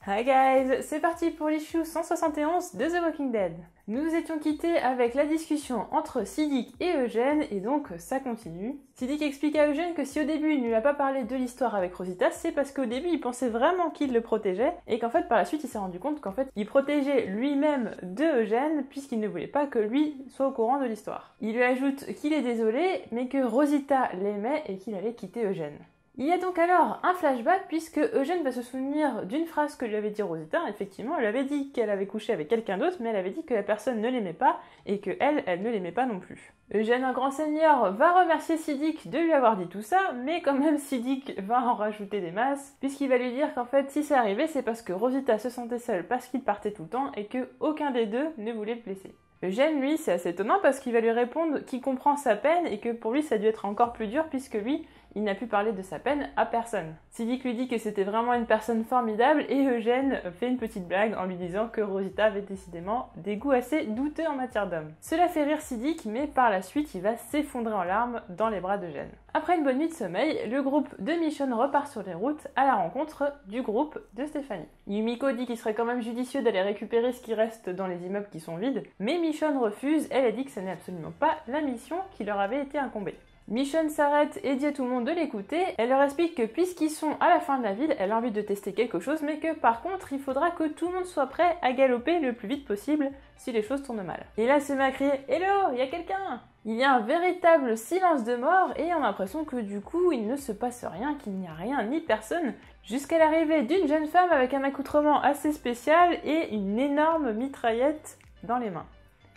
Hi guys, c'est parti pour l'issue 171 de The Walking Dead. Nous nous étions quittés avec la discussion entre Siddiq et Eugène et donc ça continue. Siddiq explique à Eugène que si au début il ne lui a pas parlé de l'histoire avec Rosita, c'est parce qu'au début il pensait vraiment qu'il le protégeait et qu'en fait par la suite il s'est rendu compte qu'en fait il protégeait lui-même de Eugène puisqu'il ne voulait pas que lui soit au courant de l'histoire. Il lui ajoute qu'il est désolé mais que Rosita l'aimait et qu'il allait quitter Eugène. Il y a donc alors un flashback puisque Eugène va se souvenir d'une phrase que lui avait dit Rosita. Effectivement, elle avait dit qu'elle avait couché avec quelqu'un d'autre, mais elle avait dit que la personne ne l'aimait pas et que elle ne l'aimait pas non plus. Eugène, un grand seigneur, va remercier Siddiq de lui avoir dit tout ça, mais quand même Siddiq va en rajouter des masses, puisqu'il va lui dire qu'en fait si c'est arrivé c'est parce que Rosita se sentait seule parce qu'il partait tout le temps et que aucun des deux ne voulait le blesser. Eugène, lui, c'est assez étonnant parce qu'il va lui répondre qu'il comprend sa peine et que pour lui ça a dû être encore plus dur puisque lui, il n'a pu parler de sa peine à personne. Siddiq lui dit que c'était vraiment une personne formidable et Eugène fait une petite blague en lui disant que Rosita avait décidément des goûts assez douteux en matière d'homme. Cela fait rire Siddiq, mais par la suite il va s'effondrer en larmes dans les bras d'Eugène. Après une bonne nuit de sommeil, le groupe de Michonne repart sur les routes à la rencontre du groupe de Stéphanie. Yumiko dit qu'il serait quand même judicieux d'aller récupérer ce qui reste dans les immeubles qui sont vides, mais Michonne refuse, elle a dit que ce n'est absolument pas la mission qui leur avait été incombée. Michonne s'arrête et dit à tout le monde de l'écouter. Elle leur explique que puisqu'ils sont à la fin de la ville, elle a envie de tester quelque chose, mais que par contre, il faudra que tout le monde soit prêt à galoper le plus vite possible si les choses tournent mal. Et là, se met à crier « Hello, il y a quelqu'un ?» Il y a un véritable silence de mort et on a l'impression que du coup, il ne se passe rien, qu'il n'y a rien ni personne, jusqu'à l'arrivée d'une jeune femme avec un accoutrement assez spécial et une énorme mitraillette dans les mains.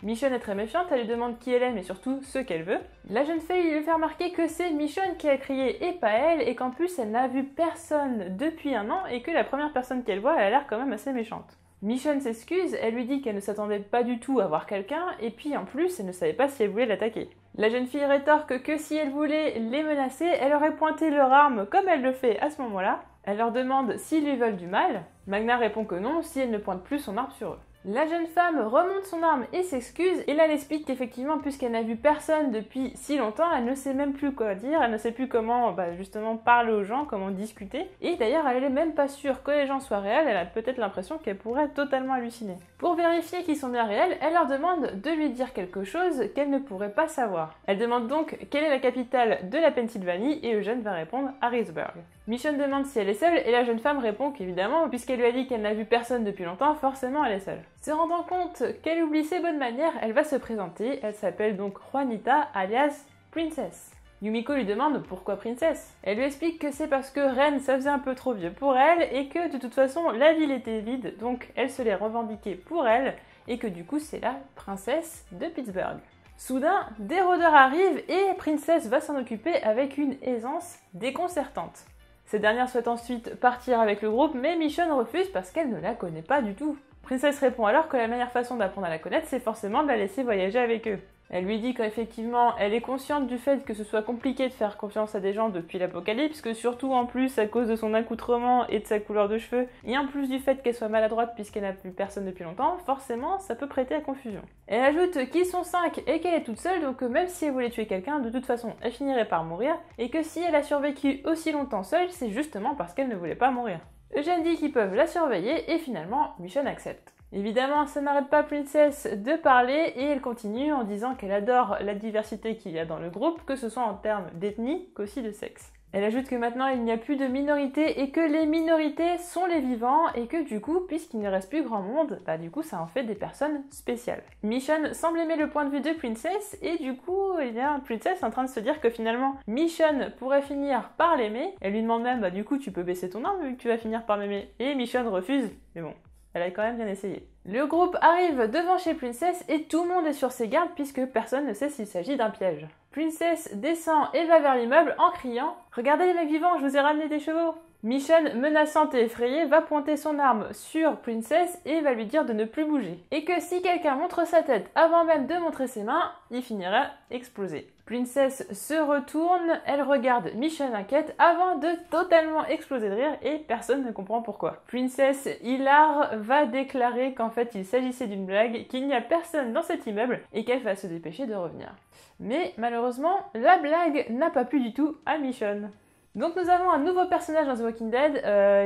Michonne est très méfiante, elle lui demande qui elle est mais surtout ce qu'elle veut. La jeune fille lui fait remarquer que c'est Michonne qui a crié et pas elle et qu'en plus elle n'a vu personne depuis un an et que la première personne qu'elle voit elle a l'air quand même assez méchante. Michonne s'excuse, elle lui dit qu'elle ne s'attendait pas du tout à voir quelqu'un et puis en plus elle ne savait pas si elle voulait l'attaquer. La jeune fille rétorque que si elle voulait les menacer, elle aurait pointé leur arme comme elle le fait à ce moment-là. Elle leur demande s'ils lui veulent du mal. Magna répond que non si elle ne pointe plus son arme sur eux. La jeune femme remonte son arme et s'excuse, et là elle explique qu'effectivement, puisqu'elle n'a vu personne depuis si longtemps, elle ne sait même plus quoi dire, elle ne sait plus comment justement parler aux gens, comment discuter, et d'ailleurs elle n'est même pas sûre que les gens soient réels, elle a peut-être l'impression qu'elle pourrait totalement halluciner. Pour vérifier qu'ils sont bien réels, elle leur demande de lui dire quelque chose qu'elle ne pourrait pas savoir. Elle demande donc quelle est la capitale de la Pennsylvanie, et Eugène va répondre Harrisburg. Michonne demande si elle est seule, et la jeune femme répond qu'évidemment, puisqu'elle lui a dit qu'elle n'a vu personne depuis longtemps, forcément elle est seule. Se rendant compte qu'elle oublie ses bonnes manières, elle va se présenter, elle s'appelle donc Juanita, alias Princess. Yumiko lui demande pourquoi Princess. Elle lui explique que c'est parce que Reine ça faisait un peu trop vieux pour elle, et que de toute façon la ville était vide, donc elle se l'est revendiquée pour elle, et que du coup c'est la princesse de Pittsburgh. Soudain, des rôdeurs arrivent et Princess va s'en occuper avec une aisance déconcertante. Cette dernière souhaite ensuite partir avec le groupe, mais Michonne refuse parce qu'elle ne la connaît pas du tout. Princess répond alors que la meilleure façon d'apprendre à la connaître, c'est forcément de la laisser voyager avec eux. Elle lui dit qu'effectivement, elle est consciente du fait que ce soit compliqué de faire confiance à des gens depuis l'apocalypse, que surtout en plus à cause de son accoutrement et de sa couleur de cheveux, et en plus du fait qu'elle soit maladroite puisqu'elle n'a plus personne depuis longtemps, forcément ça peut prêter à confusion. Elle ajoute qu'ils sont 5 et qu'elle est toute seule, donc même si elle voulait tuer quelqu'un, de toute façon elle finirait par mourir, et que si elle a survécu aussi longtemps seule, c'est justement parce qu'elle ne voulait pas mourir. Eugène dit qu'ils peuvent la surveiller et finalement Michonne accepte. Évidemment, ça n'arrête pas Princess de parler et elle continue en disant qu'elle adore la diversité qu'il y a dans le groupe, que ce soit en termes d'ethnie qu'aussi de sexe. Elle ajoute que maintenant il n'y a plus de minorités et que les minorités sont les vivants et que du coup, puisqu'il ne reste plus grand monde, du coup ça en fait des personnes spéciales. Michonne semble aimer le point de vue de Princess et du coup, il y a Princess en train de se dire que finalement Michonne pourrait finir par l'aimer. Elle lui demande même, du coup tu peux baisser ton arme vu que tu vas finir par m'aimer. Et Michonne refuse, mais bon. Elle a quand même bien essayé. Le groupe arrive devant chez Princess et tout le monde est sur ses gardes puisque personne ne sait s'il s'agit d'un piège. Princess descend et va vers l'immeuble en criant « Regardez les mecs vivants, je vous ai ramené des chevaux !» Michonne, menaçante et effrayée, va pointer son arme sur Princess et va lui dire de ne plus bouger. Et que si quelqu'un montre sa tête avant même de montrer ses mains, il finira exploser. Princess se retourne, elle regarde Michonne inquiète avant de totalement exploser de rire et personne ne comprend pourquoi. Princess, hilar, va déclarer qu'en fait il s'agissait d'une blague, qu'il n'y a personne dans cet immeuble et qu'elle va se dépêcher de revenir. Mais malheureusement, la blague n'a pas plu du tout à Michonne. Donc nous avons un nouveau personnage dans The Walking Dead.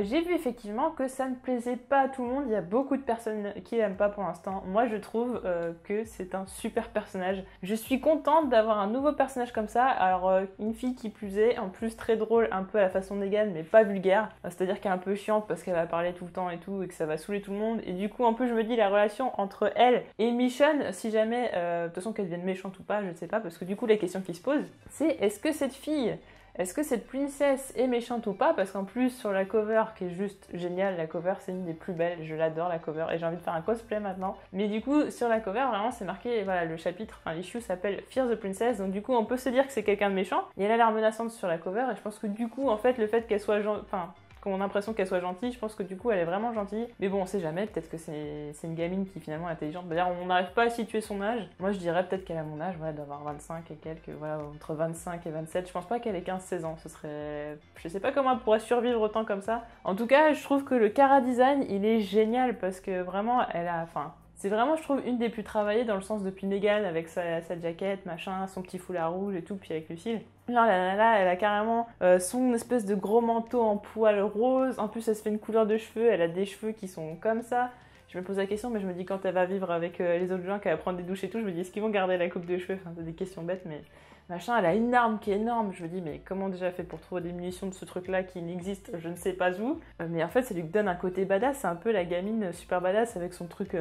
J'ai vu effectivement que ça ne plaisait pas à tout le monde. Il y a beaucoup de personnes qui l'aiment pas pour l'instant. Moi je trouve que c'est un super personnage. Je suis contente d'avoir un nouveau personnage comme ça. Alors une fille qui plus est, en plus très drôle, un peu à la façon Negan, mais pas vulgaire. C'est-à-dire qu'elle est un peu chiante parce qu'elle va parler tout le temps et tout, et que ça va saouler tout le monde. Et du coup en plus je me dis la relation entre elle et Michonne, si jamais, de toute façon qu'elle devienne méchante ou pas, je ne sais pas, parce que du coup la question qui se pose, c'est est-ce que cette fille... Est-ce que cette princesse est méchante ou pas? Parce qu'en plus, sur la cover, qui est juste géniale, la cover c'est une des plus belles, je l'adore la cover, et j'ai envie de faire un cosplay maintenant. Mais du coup, sur la cover, vraiment c'est marqué, voilà, le chapitre, enfin l'issue s'appelle Fear the Princess, donc du coup on peut se dire que c'est quelqu'un de méchant, et elle a l'air menaçante sur la cover, et je pense que du coup, en fait, le fait qu'elle soit qu'on a l'impression qu'elle soit gentille, je pense que du coup elle est vraiment gentille. Mais bon, on sait jamais, peut-être que c'est une gamine qui finalement est intelligente. D'ailleurs, on n'arrive pas à situer son âge. Moi je dirais peut-être qu'elle a mon âge, voilà, d'avoir 25 et quelques, voilà, entre 25 et 27. Je pense pas qu'elle ait 15-16 ans, ce serait... Je sais pas comment elle pourrait survivre autant comme ça. En tout cas, je trouve que le chara-design, il est génial parce que vraiment, elle a... c'est vraiment, je trouve, une des plus travaillées dans le sens depuis Negan avec sa jaquette, machin, son petit foulard rouge et tout, puis avec Lucille. Là, elle a carrément son espèce de gros manteau en poil rose. En plus, elle se fait une couleur de cheveux, elle a des cheveux qui sont comme ça. Je me pose la question, mais je me dis quand elle va vivre avec les autres gens, qu'elle va prendre des douches et tout, je me dis est-ce qu'ils vont garder la coupe de cheveux? Enfin, c'est des questions bêtes, mais machin, elle a une arme qui est énorme. Je me dis, mais comment déjà fait pour trouver des munitions de ce truc-là qui n'existe, je ne sais pas où. Mais en fait, ça lui donne un côté badass. C'est un peu la gamine super badass avec son truc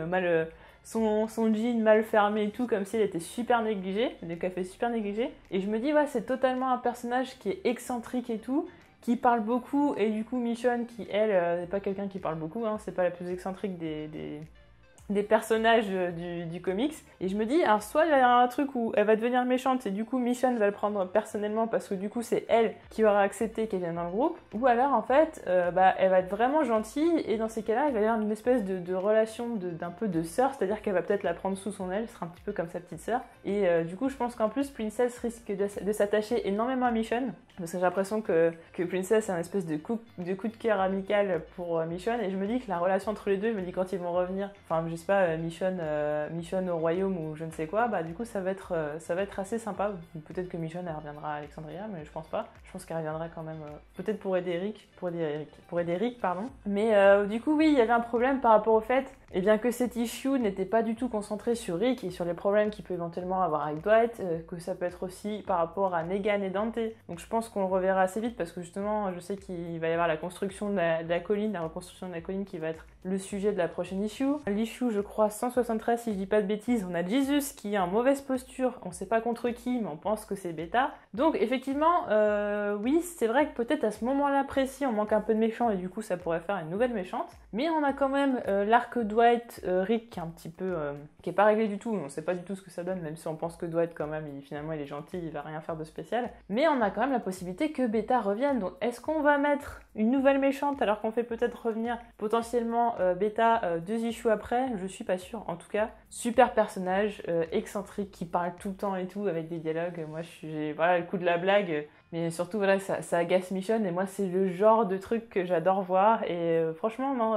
son jean mal fermé et tout, comme si elle était super négligée, des cafés super négligés. Et je me dis, ouais, c'est totalement un personnage qui est excentrique et tout, qui parle beaucoup, et du coup, Michonne, qui elle, n'est pas quelqu'un qui parle beaucoup, hein, c'est pas la plus excentrique des personnages du comics. Et je me dis, alors soit il y a un truc où elle va devenir méchante et du coup Michonne va le prendre personnellement parce que du coup c'est elle qui aura accepté qu'elle vienne dans le groupe, ou alors en fait elle va être vraiment gentille et dans ces cas-là il va y avoir une espèce de relation d'un peu de sœur, c'est-à-dire qu'elle va peut-être la prendre sous son aile, ce sera un petit peu comme sa petite sœur. Et du coup je pense qu'en plus Princess risque de s'attacher énormément à Michonne, parce que j'ai l'impression que Princess est un espèce de coup de cœur amical pour Michonne, et je me dis que la relation entre les deux, je me dis quand ils vont revenir, enfin je sais pas, Michonne au royaume ou je ne sais quoi, bah du coup ça va être assez sympa. Peut-être que Michonne elle reviendra à Alexandria, mais je pense pas. Je pense qu'elle reviendra quand même, peut-être pour aider Rick, pardon. Mais du coup oui, il y avait un problème par rapport au fait que cet issue n'était pas du tout concentré sur Rick et sur les problèmes qu'il peut éventuellement avoir avec Dwight, que ça peut être aussi par rapport à Negan et Dante. Donc je pense qu'on le reverra assez vite parce que justement je sais qu'il va y avoir la construction de la colline, la reconstruction de la colline qui va être le sujet de la prochaine issue. L'issue, je crois, 173, si je dis pas de bêtises, on a Jesus qui est en mauvaise posture, on sait pas contre qui, mais on pense que c'est Beta. Donc effectivement, oui, c'est vrai que peut-être à ce moment-là précis, on manque un peu de méchant et du coup ça pourrait faire une nouvelle méchante. Mais on a quand même l'arc Dwight, Rick qui est un petit peu... qui est pas réglé du tout, on sait pas du tout ce que ça donne, même si on pense que Dwight quand même, finalement il est gentil, il va rien faire de spécial. Mais on a quand même la possibilité que Beta revienne, donc est-ce qu'on va mettre une nouvelle méchante alors qu'on fait peut-être revenir potentiellement Beta 2 issues après? Je suis pas sûre. En tout cas, super personnage, excentrique, qui parle tout le temps et tout, avec des dialogues. Moi, j'ai voilà, le coup de la blague, mais surtout, voilà, ça agace Michonne, et moi, c'est le genre de truc que j'adore voir, et franchement, non...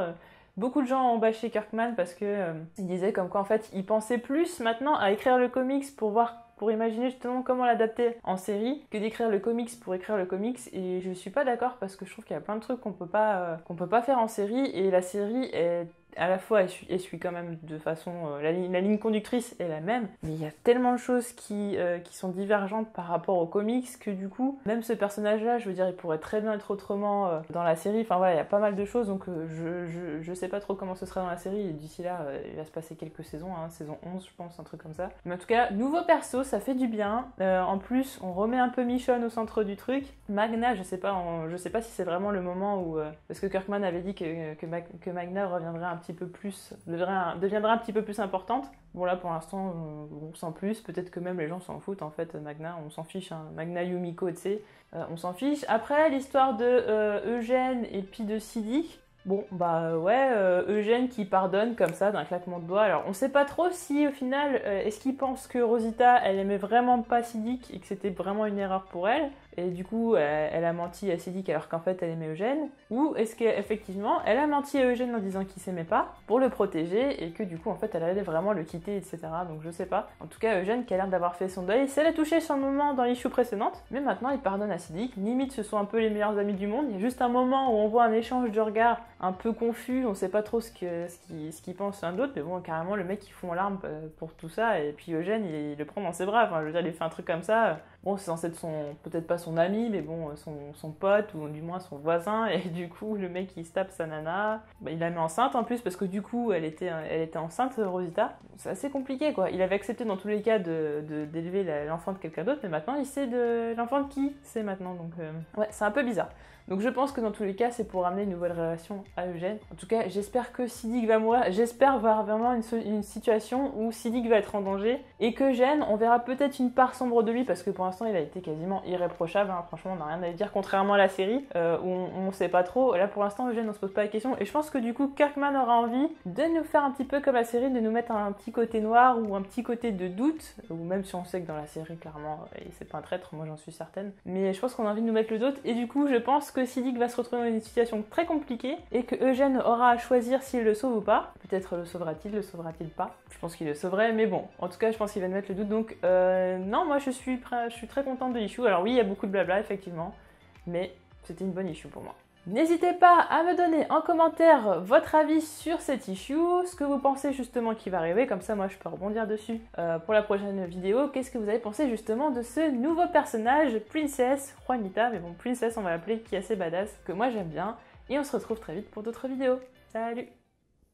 beaucoup de gens ont bâché Kirkman parce que ils disaient comme quoi en fait ils pensaient plus maintenant à écrire le comics pour imaginer justement comment l'adapter en série que d'écrire le comics pour écrire le comics, et je suis pas d'accord parce que je trouve qu'il y a plein de trucs qu'on peut pas faire en série, et la série est à la fois elle suit quand même de façon la ligne conductrice est la même, mais il y a tellement de choses qui sont divergentes par rapport aux comics que du coup même ce personnage là, je veux dire, il pourrait très bien être autrement dans la série. Enfin voilà, il y a pas mal de choses, donc je sais pas trop comment ce sera dans la série, et d'ici là il va se passer quelques saisons, hein, saison 11 je pense, un truc comme ça. Mais en tout cas, nouveau perso, ça fait du bien. En plus on remet un peu Michonne au centre du truc. Magna, je sais pas si c'est vraiment le moment où parce que Kirkman avait dit que Magna reviendrait un petit peu plus, deviendra un petit peu plus importante. Bon là pour l'instant on s'en plus, peut-être que même les gens s'en foutent en fait. Magna, on s'en fiche, hein. Magna, Yumiko, tu sais, on s'en fiche. Après l'histoire de Eugène et puis de Siddiq, bon bah ouais, Eugène qui pardonne comme ça d'un claquement de doigts. Alors on sait pas trop si au final est-ce qu'il pense que Rosita elle aimait vraiment pas Siddiq et que c'était vraiment une erreur pour elle, et du coup elle a menti à Siddiq alors qu'en fait elle aimait Eugène, ou est-ce qu'effectivement elle a menti à Eugène en disant qu'il s'aimait pas pour le protéger et que du coup en fait elle allait vraiment le quitter, etc. Donc je sais pas. En tout cas Eugène qui a l'air d'avoir fait son deuil, ça l'a touché sur le moment dans l'issue précédente, mais maintenant il pardonne à Siddiq, limite ce sont un peu les meilleurs amis du monde. Il y a juste un moment où on voit un échange de regards un peu confus, on sait pas trop ce qu'il pense l'un de l'autre, mais bon carrément le mec il fond en larmes pour tout ça, et puis Eugène il le prend dans ses bras, enfin je veux dire il fait un truc comme ça, bon c'est censé être peut-être pas son ami, mais bon son pote, ou du moins son voisin, et du coup le mec il se tape sa nana, il la met enceinte en plus, parce que du coup elle était enceinte, Rosita. C'est assez compliqué quoi, il avait accepté dans tous les cas d'élever l'enfant de quelqu'un d'autre, mais maintenant il sait de l'enfant de qui c'est maintenant, donc ouais c'est un peu bizarre. Donc je pense que dans tous les cas, c'est pour amener une nouvelle relation à Eugène. En tout cas, j'espère que Siddiq va mourir. J'espère voir vraiment une situation où Siddiq va être en danger et qu'Eugène, on verra peut-être une part sombre de lui, parce que pour l'instant, il a été quasiment irréprochable. Hein. Franchement, on n'a rien à dire, contrairement à la série, où on sait pas trop. Là, pour l'instant, Eugène, on se pose pas la question. Et je pense que du coup, Kirkman aura envie de nous faire un petit peu comme la série, de nous mettre un petit côté noir ou un petit côté de doute, ou même si on sait que dans la série, clairement, c'est pas un traître, moi j'en suis certaine. Mais je pense qu'on a envie de nous mettre le doute, et du coup, je pense que Siddiq va se retrouver dans une situation très compliquée et que Eugène aura à choisir s'il le sauve ou pas. Peut-être le sauvera-t-il pas. Je pense qu'il le sauverait, mais bon, en tout cas je pense qu'il va nous mettre le doute, donc non, moi je suis très contente de l'issue. Alors oui, il y a beaucoup de blabla effectivement, mais c'était une bonne issue pour moi. N'hésitez pas à me donner en commentaire votre avis sur cette issue, ce que vous pensez justement qui va arriver, comme ça moi je peux rebondir dessus pour la prochaine vidéo. Qu'est-ce que vous avez pensé justement de ce nouveau personnage, Princess Juanita, mais bon Princess on va l'appeler, qui est assez badass, que moi j'aime bien, et on se retrouve très vite pour d'autres vidéos. Salut!